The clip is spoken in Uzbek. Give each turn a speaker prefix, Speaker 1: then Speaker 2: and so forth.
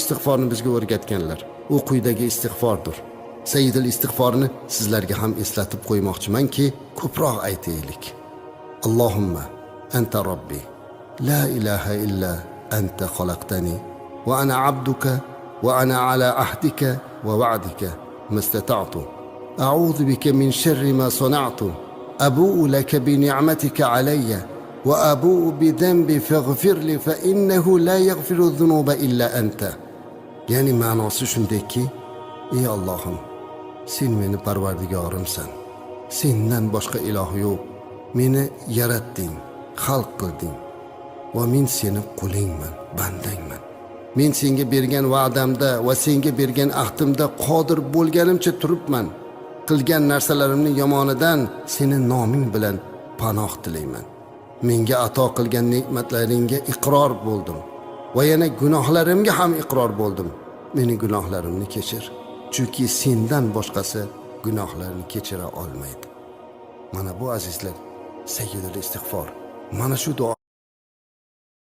Speaker 1: istig'forni bizga o'rgatganlar. U quyidagi istig'fordir. Sayyidul istig'forni sizlarga ham eslatib qo'ymoqchimanki, ko'proq aytaylik. Allohumma anta robbi la ilaha illa anta xalaqtani va ana abduka va ana ala ahdika va va'dika mastata'tu a'udhu bika min sharri ma sana'tu abu'u laka bi ni'matika alayya va abu'u bi dhanbi faghfir li fa innahu la yaghfiru dhunuba illa anta. Ya'ni ma'nosi shundayki, ey Allohim, sen meni parvardigorimsan. Sendan boshqa iloh yo'q. Meni yaratding, xalq qilding va men seni qulingman, bandangman. Men senga bergan va'damda va senga bergan ahdimda qodir bo'lganimcha turibman. Qilgan narsalarimning yomonidan seni noming bilan panoh tilayman. Menga ato qilgan ne'matlaringga iqror bo'ldim va yana gunohlarimga ham iqror bo'ldim. Meni gunohlarimni kechir, chunki sendan boshqasi gunohlarni kechira olmaydi. Mana bu azizlar, sayyidul istig'for. Mana shu duo